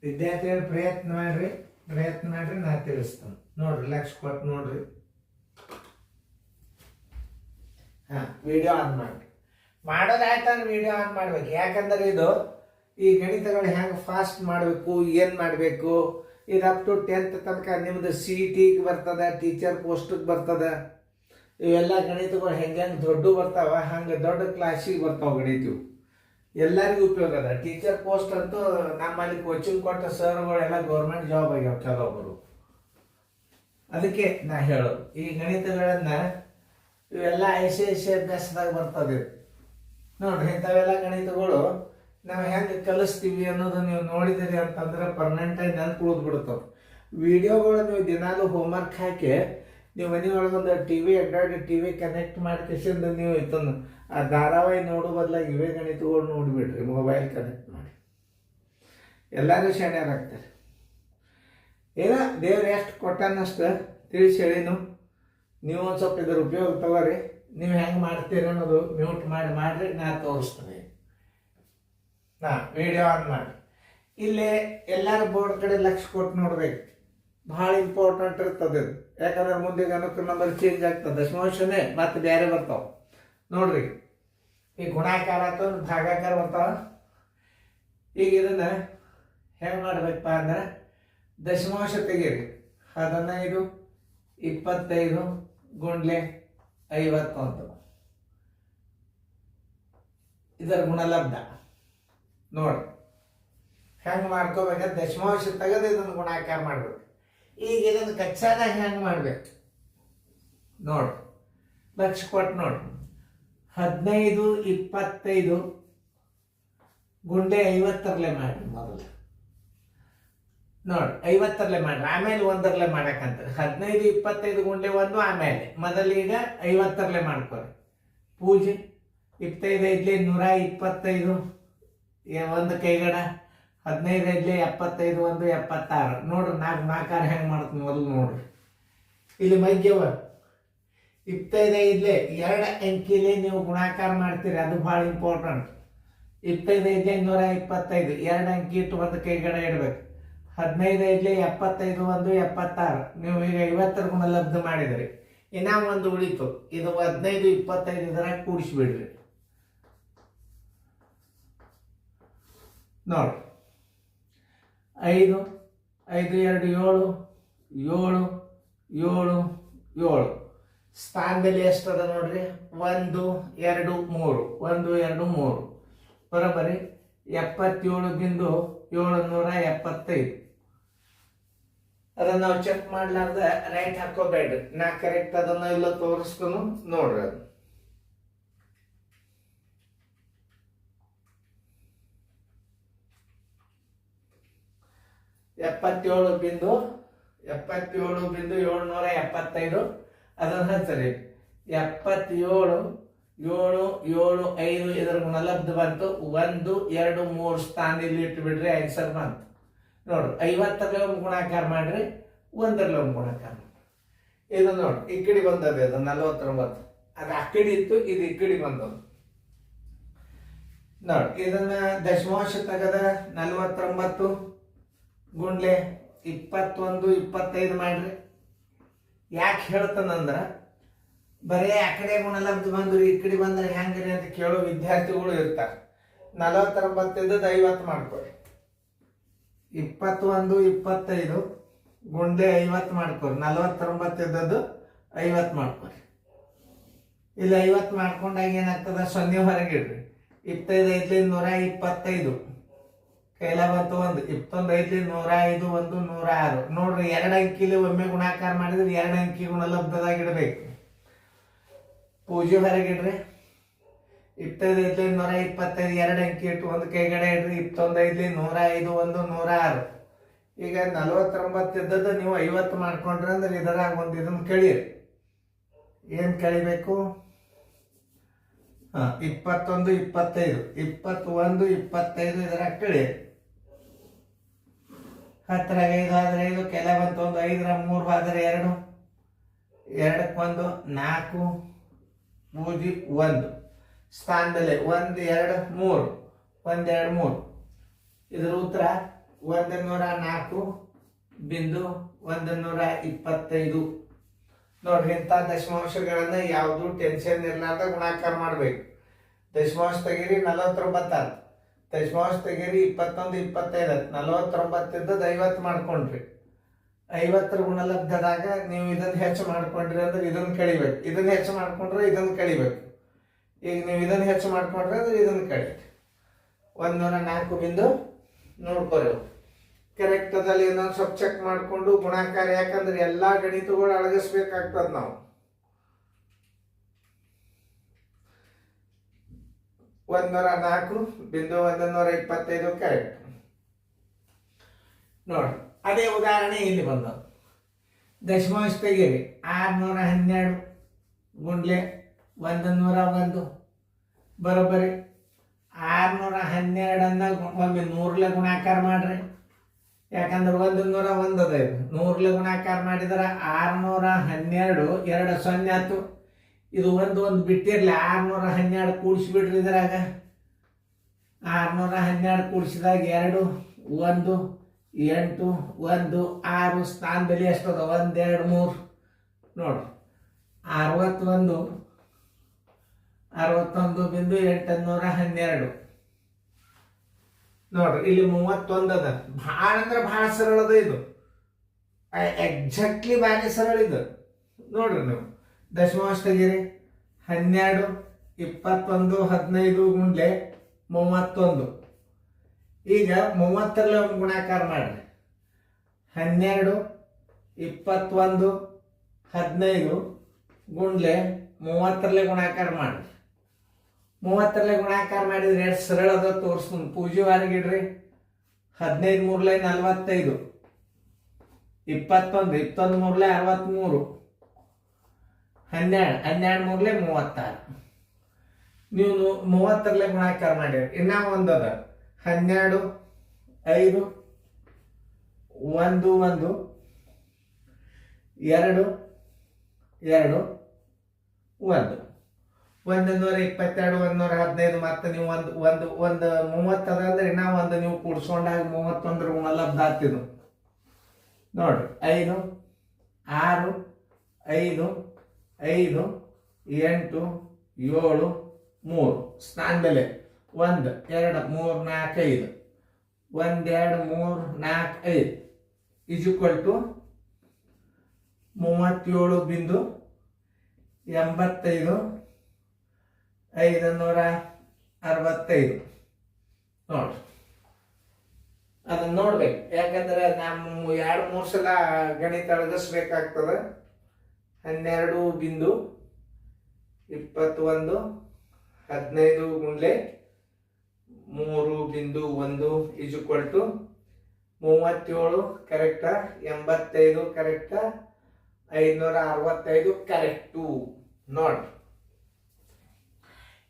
ವಿದ್ಯಾರ್ಥಿಗಳು ಪ್ರಯತ್ನ ಮಾಡ್ರಿ ನಾ ತಿಳಿಸ್ತಾನೆ ನೋಡ್ರಿ ಲಕ್ಷ ಕೊಟ್ಟು ನೋಡ್ರಿ. ವಿಡಿಯೋ ಆನ್ ಮಾಡ್ರಿ. ಮಾಡೋದಾಯ್ತಂದ್ರೆ ವಿಡಿಯೋ ಆನ್ ಮಾಡ್ಬೇಕು. ಯಾಕಂದ್ರೆ ಇದು ಈ ಗಣಿತಗಳು ಹೆಂಗೆ ಫಾಸ್ಟ್ ಮಾಡಬೇಕು, ಏನು ಮಾಡಬೇಕು, ಇದು ಅಪ್ ಟು 10th ತನಕ ನಿಮ್ದು CET ಬರ್ತದ, ಟೀಚರ್ ಪೋಸ್ಟಿಗೆ ಬರ್ತದ. ಇವೆಲ್ಲ ಗಣಿತಗಳು ಹೆಂಗೆ ದೊಡ್ಡ ಬರ್ತಾವ ಹಂಗೆ ದೊಡ್ಡ ಕ್ಲಾಸಿಗೆ ಬರ್ತಾವ ಗಣಿತವು. ಎಲ್ಲರಿಗೂ ಉಪಯೋಗ ಅದ. ಟೀಚರ್ ಪೋಸ್ಟ್ ಅಂತೂ ನಮ್ಮಲ್ಲಿ ಕೋಚಿಂಗ್ ಕೊಟ್ಟ ಸರ್ಗಳೆಲ್ಲ ಗೌರ್ಮೆಂಟ್ ಜಾಬ್ ಆಗ್ಯಾವ ಕೆಲವೊಬ್ಬರು. ಅದಕ್ಕೆ ನಾ ಹೇಳೋದು ಈ ಗಣಿತಗಳನ್ನ ಇವೆಲ್ಲ ICSE ಅಭ್ಯಾಸದಾಗ ಬರ್ತದೆ ನೋಡ್ರಿ. ಇಂಥವೆಲ್ಲ ಗಣಿತಗಳು ನಾವು ಹೆಂಗೆ ಕಲಿಸ್ತೀವಿ ಅನ್ನೋದು ನೀವು ನೋಡಿದಿರಿ ಅಂತಂದ್ರೆ ಪರ್ಮನೆಂಟ್ ಆಗಿ ನೆನ್ಪು ಉಳಿದ್ಬಿಡ್ತಾವೆ. ವಿಡಿಯೋಗಳು ನೀವು ದಿನಾಲು ಹೋಮ್ವರ್ಕ್ ಹಾಕಿ ನೀವು ಮನೆಯೊಳಗೊಂದು TV ಆಂಡ್ರಾಯ್ಡ್ TV ಕನೆಕ್ಟ್ ಮಾಡ್ಕಿಸಿಂದ ನೀವು ಇತ್ತಂದು ಆ ಧಾರಾವಾಹಿ ನೋಡೋ ಬದಲಾಗಿ ಇವೇ ಗಣಿತಗಳು ನೋಡಿಬಿಡ್ರಿ. ಮೊಬೈಲ್ ಕನೆಕ್ಟ್ ಮಾಡಿ ಎಲ್ಲರೂ ಶಾಣ್ಯರಾಗ್ತಾರೆ. ಏನೋ ದೇವ್ರು ಎಷ್ಟು ಕೊಟ್ಟಾನಷ್ಟು ತಿಳಿಸಿ ಹೇಳಿನು. ನೀವು ಒಂದು ಸ್ವಲ್ಪ ಇದ್ರ ಉಪಯೋಗ ತಗೋರಿ. ನೀವು ಹೆಂಗೆ ಮಾಡ್ತೀರಿ ಅನ್ನೋದು ಮ್ಯೂಟ್ ಮಾಡ್ರಿ ನಾ ತೋರಿಸ್ತೀನಿ. ವಿಡಿಯೋ ಆನ್ ಮಾಡಿ. ಇಲ್ಲಿ ಎಲ್ಲರೂ ಬೋರ್ಡ್ ಕಡೆ ಲಕ್ಷ ಕೊಟ್ಟು ನೋಡ್ಬೇಕು. ಭಾಳ ಇಂಪಾರ್ಟೆಂಟ್ ಇರ್ತದೆ ಇದು. ಯಾಕಂದ್ರೆ ಮುಂದೆ ಅನುಕ್ರಮ ನಂಬರ್ ಚೇಂಜ್ ಆಗ್ತದೆ. ದಶಮಾಂಶನೇ ಮತ್ತೆ ಬೇರೆ ಬರ್ತಾವ ನೋಡ್ರಿ. ಈ ಗುಣಾಕಾರ ಅಥವಾ ಭಾಗಾಕಾರ ಬರ್ತಾವ. ಈಗ ಇದನ್ನ ಹೆಂಗೆ ಮಾಡ್ಬೇಕಪ್ಪ ಅಂದ್ರೆ ದಶಮಾಂಶ ತೆಗೀರಿ. 15 25 ಗುಂಡ್ಲೆ 51 ಇದರ ಗುಣಲಬ್ಧ ನೋಡ್ರಿ. ಹೆಂಗೆ ಮಾಡ್ಕೋಬೇಕಂದ್ರೆ ದಶಮಾಂಶ ತೆಗೆದು ಇದನ್ನು ಗುಣಾಕಾರ ಮಾಡ್ಬೇಕು. ಈಗ ಇದನ್ನು ಕಚ್ಚಾದಾಗ ಹೆಂಗೆ ಮಾಡ್ಬೇಕು ನೋಡ್ರಿ. ಲಕ್ಷ ಕೊಟ್ಟು ನೋಡ್ರಿ. 15 25 ಗುಂಡೆ 50ರಲ್ಲೇ ಮಾಡಿ. ಮೊದಲು ನೋಡಿ 50ರಲ್ಲೇ ಮಾಡ್ರಿ, ಆಮೇಲೆ 1ರಲ್ಲೇ ಮಾಡಕ್ಕಂತಾರೆ. 15 25 ಗುಂಡೆ 1, ಆಮೇಲೆ ಮೊದಲೀಗ 50ರಲ್ಲೇ ಮಾಡ್ಕೊರಿ. ಪೂಜೆ 25 ಐದ್ಲೆ 125 ಒಂದು ಕೈಗಡ, 15 ಐದ್ಲೆ 75 1 76 ನೋಡ್ರಿ. ನಾಲ್ಕಾರ ಹೆಂಗೆ ಮಾಡ್ತೀನಿ ಮೊದಲು ನೋಡ್ರಿ. ಇಲ್ಲಿ ಮಧ್ಯವ 25 ಐದ್ಲೆ 2 ಅಂಕಿಲೆ ನೀವು ಗುಣಾಕಾರ ಮಾಡ್ತೀರಿ. ಅದು ಭಾಳ ಇಂಪಾರ್ಟೆಂಟ್. 25 ಐದ್ಲೆ 125 2 ಅಂಕಿ ಇಟ್ಟು ಒಂದು ಕೈಗಡ ಇಡ್ಬೇಕು. 15 ಐದ್ಲೆ 75 1 76 ನೀವು ಈಗ 50ರ ಗುಣಲಬ್ಧ ಮಾಡಿದ್ರಿ. ಇನ್ನ ಒಂದು ಉಳಿತು. ಇದು 15 25 ಇದರಾಗ ಕೂಡಿಸ್ಬಿಡ್ರಿ ನೋಡ್ರಿ. 5 5 2 7 7 7 ಸ್ಥಾನದಲ್ಲಿ ಎಷ್ಟದ ನೋಡ್ರಿ. 1 2 3 1 2 3 ಬರೋಬ್ಬರಿ 77.775. ಅದನ್ನ ನಾವು ಚೆಕ್ ಮಾಡ್ಲಾರ್ದ ರೈಟ್ ಹಾಕೋಬೇಡ್ರಿ. ನಾ ಕರೆಕ್ಟ್ ಅದನ್ನ ಇಲ್ಲ ತೋರಿಸ್ಕೊಂಡು ನೋಡ್ರಿ. ಅದು 77.775 ಅದನ್ನ ಹಚ್ಚರಿ. 77 7 7 5 ಇದರ ಗುಣಲಬ್ಧ ಬಂತು. 1 2 3 ಸ್ಥಾನ ಇಲ್ಲಿ ಇಟ್ಟು ಬಿಡ್ರಿ. ಆನ್ಸರ್ ಬಂತು ನೋಡ್ರಿ. 50ರಲ್ಲೇ ಒಂದು ಗುಣಾಕಾರ ಮಾಡ್ರಿ, 1ರಲ್ಲೇ ಒಂದು ಗುಣಾಕಾರ ಮಾಡ್ರಿ. ಇದು ನೋಡಿ ಈ ಕಡೆ ಬಂದದ. ಅದು 49 ಅದು ಆ ಕಡೆ ಇತ್ತು, ಇದು ಈ ಕಡೆ ಬಂದದ್ದು ನೋಡಿ. ಇದನ್ನ ದಶಮಾಂಶ ತೆಗದ 49 ಗುಂಡ್ಲೆ 21 25 ಮಾಡ್ರಿ. ಯಾಕೆ ಹೇಳ್ತಾನಂದ್ರ ಬರೀ ಆ ಕಡೆ ಗುಣಲಬ್ಧ ಬಂದ್ರಿ ಈ ಕಡೆ ಬಂದ್ರೆ ಹೆಂಗ್ರಿ ಅಂತ ಕೇಳೋ ವಿದ್ಯಾರ್ಥಿಗಳು ಇರ್ತಾರೆ. 49 ಇದ್ದದ್ದು 50 ಮಾಡ್ಕೊರಿ. 21 25 ಗುಂಡೆ 50 ಮಾಡ್ಕೊರಿ. 49 ಇದ್ದದ್ದು 50 ಮಾಡ್ಕೊರಿ. ಇಲ್ಲಿ 50 ಮಾಡ್ಕೊಂಡಾಗ ಏನಾಗ್ತದ 0 ಹೊರಗಿಡ್ರಿ. 25 ಐದ್ಲಿ 125 ಕೈಲ ಬಂತು 1. 21 ಐದ್ಲಿ 105 1 106 ನೋಡ್ರಿ. 2 ಅಂಕಿಲಿ ಒಮ್ಮೆ ಗುಣಾಕಾರ ಮಾಡಿದ್ರೆ 2 ಅಂಕಿ ಗುಣಲಬ್ಧದಾಗ ಇಡಬೇಕು. ಪೂಜೆ ಹೊರಗಿಡ್ರಿ. 25 ಐದ್ಲಿ 125 2 ಅಂಕಿ ಇಟ್ಟು ಒಂದು ಕೈಗಡೆ ಇಡ್ರಿ. 21 ಐದ್ಲಿ 105 1 106 ಈಗ 49 ಇದ್ದದ್ದು ನೀವು 50 ಮಾಡ್ಕೊಂಡ್ರಿ ಅಂದ್ರೆ ಇದರಾಗ ಒಂದು ಇದನ್ನ ಕಳೀರಿ. ಏನ್ ಕಳಿಬೇಕು? 21 25 21 25 ಇದರಾಗ ಕಳೀರಿ. 10ರಾಗ 5 ಆದ್ರೆ 5 ಕೆಲ ಬಂತು 1. 5ರ 3 ಆದ್ರೆ 2 2ಕ್ಕೆ 1 4 ಪೂಜಿ 1 ಸ್ಥಾನದಲ್ಲಿ 1 2 3 1 2 3 ಇದರ ಉತ್ತರ 104.125 ನೋಡ್ರಿ. ಇಂಥ ದಶಮಾಂಶಗಳನ್ನ ಯಾವುದು ಟೆನ್ಷನ್ ಇರ್ಲಾರ್ದ ಗುಣಾಕಾರ ಮಾಡ್ಬೇಕು. ದಶಮಾಂಶ ತೆಗೀರಿ 49 ಆಯ್ತು, ದಶಮಾಂಶ ತೆಗೀರಿ 21, 25 ಆಯ್ತು, 49 ಇದ್ದದ್ದು 50 ಮಾಡ್ಕೊಂಡ್ರಿ. 50 ಗುಣಲಬ್ಧದಾಗ ನೀವು ಇದನ್ನ ಹೆಚ್ಚು ಮಾಡ್ಕೊಂಡ್ರಿ ಅಂದ್ರೆ ಇದನ್ನ ಕಳಿಬೇಕು, ಇದನ್ನ ಹೆಚ್ಚು ಮಾಡ್ಕೊಂಡ್ರೆ ಇದನ್ನ ಕಳಿಬೇಕು. ಈಗ ನೀವು ಇದನ್ನ ಹೆಚ್ಚು ಮಾಡ್ಕೊಂಡ್ರೆ ಅಂದ್ರೆ ಇದನ್ನ ಕಳಿ. 104 ಬಿಂದು ನೋಡ್ಕೊರಿ ಕರೆಕ್ಟ್ ಅದಲ್ಲಿ. ಇನ್ನೊಂದು ಸ್ವಲ್ಪ ಚೆಕ್ ಮಾಡಿಕೊಂಡು ಗುಣಾಕಾರ, ಯಾಕಂದ್ರೆ ಎಲ್ಲಾ ಗಣಿತಗಳು ಅಳಗಿಸ್ಬೇಕಾಗ್ತದ ನಾವು. 104.125 ಕರೆಕ್ಟ್ ನೋಡಿ. ಅದೇ ಉದಾಹರಣೆ ಇಲ್ಲಿ ಬಂದ. ದಶಮಾಂಶ ತೆಗೀರಿ 612 ಗುಂಡ್ಲೆ 101 ಬರೋಬ್ಬರಿ. 612 ಒಮ್ಮೆ 100ಲೆ ಗುಣಾಕಾರ ಮಾಡ್ರಿ, ಯಾಕಂದ್ರೆ 101 ಅದ. ಇದು 100ಲೆ ಗುಣಾಕಾರ ಮಾಡಿದ್ರೆ 612 2 0 ಆಯ್ತು. ಇದು ಒಂದು ಬಿಟ್ಟಿರ್ಲಿ, 612 ಕೂಡಿಸ್ಬಿಡ್ರಿ. ಇದ್ರಾಗ 612 ಕೂಡಿಸಿದಾಗ 2 1 8 1 6 ಸ್ಥಾನದಲ್ಲಿ ಎಷ್ಟದ? 1 2 3 ನೋಡ್ರಿ. 61.812 ನೋಡ್ರಿ. ಇಲ್ಲಿ 31 ಅದ. ಭಾಳ ಅಂದ್ರೆ ಭಾಳ ಸರಳ ಅದ ಇದು, ಎಕ್ಸಾಕ್ಟ್ಲಿ ಭಾರಿ ಸರಳ ಇದು. ನೋಡ್ರಿ ನೀವು ದಶಮಾಂಶ ತೆಗೀರಿ 12, 21, 15 ಗುಂಡ್ಲೆ 31. ಈಗ 30ರಲ್ಲಿ ಗುಣಾಕಾರ ಮಾಡ್ರಿ. 12, 21, 15 ಗುಂಡ್ಲೆ 30ರಲ್ಲಿ ಗುಣಾಕಾರ ಮಾಡ್ರಿ. 30ರಲ್ಲಿ ಗುಣಾಕಾರ ಮಾಡಿದ್ರೆ ಎಷ್ಟು ಸರಳ ಅದ ತೋರಿಸ್ತೀನಿ. ಪೂಜೆ ವಾರಗಿಡ್ರಿ. 15 3 45, 21 21 3 63, 12 12 3 36. ನೀವು 30ರಲ್ಲಿ ಗುಣಾಕಾರ ಮಾಡಿರಿ. ಇನ್ನ ಒಂದದ 12 5 1 1 2 2 1 122 115. ಮತ್ತೆ ನೀವು ಒಂದು 30 ಅದ ಅಂದ್ರೆ ಇನ್ನ ಒಂದು ನೀವು ಕೂಡ್ಸ್ಕೊಂಡಾಗ 31 ಗುಣಲಬ್ಧ ಆಗ್ತಿದ್ದು ನೋಡ್ರಿ. 5 6 5 5 8 7 3 ಸ್ಥಾನ ಬೆಲೆ 1 2 3 4 5 1 2 3 4 5 ಇಸ್ ಈಕ್ವಲ್ ಟು 37.85 565 ನೋಡ್ರಿ. ಅದನ್ನ ನೋಡ್ಬೇಕು, ಯಾಕಂದ್ರೆ ನಾವು 2-3 ಸಲ ಗಣಿತ ಅಳಗಿಸ್ಬೇಕಾಗ್ತದ. 12.21 15 ಗುಂಡ್ಲೆ 3.1 ಇಸ್ ಈಕ್ವಲ್ ಟು 37 ಕರೆಕ್ಟಾ, 85 ಕರೆಕ್ಟಾ, 565 ಕರೆಕ್ಟು ನೋಡ್ರಿ.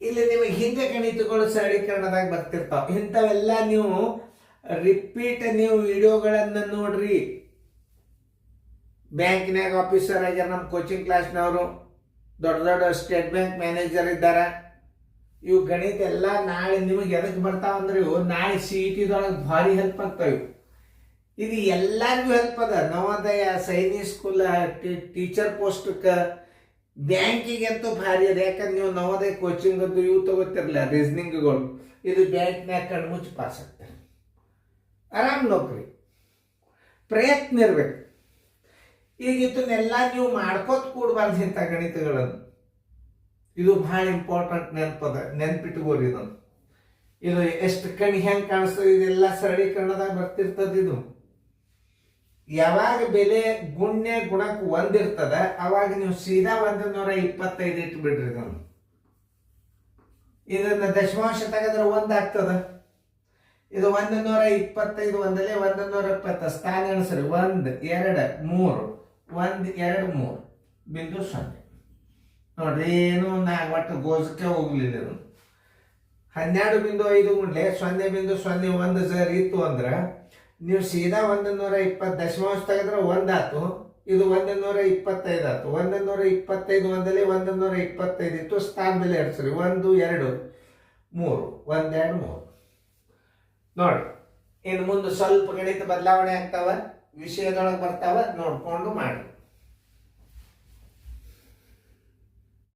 ಇಲ್ಲಿ ನಿಮಗೆ ಹಿಂದೆ ಗಣಿತಗಳು ಸರಳೀಕರಣದಾಗ ಬರ್ತಿರ್ತಾವ. ಇಂಥವೆಲ್ಲ ನೀವು ರಿಪೀಟ್ ನೀವು ವಿಡಿಯೋಗಳನ್ನ ನೋಡ್ರಿ. ಬ್ಯಾಂಕಿನಾಗ ಆಫೀಸರ್ ಆಗ್ಯಾರ ನಮ್ಮ ಕೋಚಿಂಗ್ ಕ್ಲಾಸ್ನವರು, ದೊಡ್ಡ ದೊಡ್ಡ ಸ್ಟೇಟ್ ಬ್ಯಾಂಕ್ ಮ್ಯಾನೇಜರ್ ಇದ್ದಾರ. ಇವು ಗಣಿತ ಎಲ್ಲ ನಾಳೆ ನಿಮಗೆ ಎದಕ್ಕೆ ಬರ್ತಾವ ಅಂದ್ರೆ ಇವು ನಾಳೆ CET-ದೊಳಗೆ ಭಾರಿ ಹೆಲ್ಪ್ ಆಗ್ತಾವೆ. ಇದು ಎಲ್ಲರಿಗೂ ಹೆಲ್ಪ್ ಅದ. ನವೋದಯ, ಸೈನಿಕ್ ಸ್ಕೂಲ್, ಟೀಚರ್ ಪೋಸ್ಟ್ಗೆ, ಬ್ಯಾಂಕಿಗೆ ಅಂತೂ ಭಾರಿ ಅದ. ಯಾಕಂದ್ರೆ ನೀವು ನವೋದಯ ಕೋಚಿಂಗ್ ಅದು ಇವು ತಗೋತಿರಲ್ಲ ರೀಸನಿಂಗ್ಗಳು, ಇದು ಬ್ಯಾಂಕ್ನಾಗ ಕಣ್ಣು ಮುಚ್ಚಿ ಪಾಸ್ ಆಗ್ತಾರೆ. ಆರಾಮ್ ನೌಕರಿ, ಪ್ರಯತ್ನ ಇರ್ಬೇಕು. ಈಗ ಇದನ್ನೆಲ್ಲ ನೀವು ಮಾಡ್ಕೋತ ಕೂಡಬಾರ್ದು ಇಂಥ ಗಣಿತಗಳನ್ನು. ಇದು ಭಾಳ ಇಂಪಾರ್ಟೆಂಟ್ ನೆನಪದ, ನೆನ್ಪಿಟ್ಕೋರಿ ಇದನ್ನು. ಇದು ಎಷ್ಟು ಕಣಿ ಹೆಂಗೆ ಕಾಣಿಸ್ತದೆ ಇದೆಲ್ಲ ಸರಳೀಕರಣದಾಗ ಬರ್ತಿರ್ತದ. ಇದು ಯಾವಾಗ ಬೆಲೆ ಗುಣ್ಯ ಗುಣಕ್ಕೆ 1 ಇರ್ತದ ಅವಾಗ ನೀವು ಸೀದಾ 125 ಇಟ್ಟು ಬಿಡ್ರಿ. ಇದನ್ನ ದಶಮಾಂಶ ತೆಗೆದ್ರೆ 1 ಆಗ್ತದ. ಇದು 125 ಒಂದಲ್ಲೇ 120 ಸ್ಥಾನ ಎಣಿಸ್ರಿ. 1 2 3 1 2 3 ಬಿಂದು 0 ನೋಡ್ರಿ. ಏನು ಒಟ್ಟು ಗೋಜಕ್ಕೆ ಹೋಗ್ಲಿಲ್ಲ. 12.5 ಗುಂಡ್ಲೆ 0.01 ಜರ್ ಇತ್ತು ಅಂದ್ರೆ ನೀವು ಸೀದಾ 120 ದಶಮಾಂಶ ತೆಗೆದ್ರೆ 1 ಆಯ್ತು. ಇದು 125 ಆಯ್ತು. 125 ಒಂದಲ್ಲೇ 125 ಇತ್ತು. ಸ್ಥಾನ ಬೆಲೆ ಎಡ್ಸ್ರಿ. 1 2 3 1 2 3 ನೋಡ್ರಿ. ಇನ್ನು ಮುಂದೆ ಸ್ವಲ್ಪ ಗಣಿತ ಬದಲಾವಣೆ ಆಗ್ತಾವ, ವಿಷಯದೊಳಗೆ ಬರ್ತಾವ, ನೋಡ್ಕೊಂಡು ಮಾಡಿ.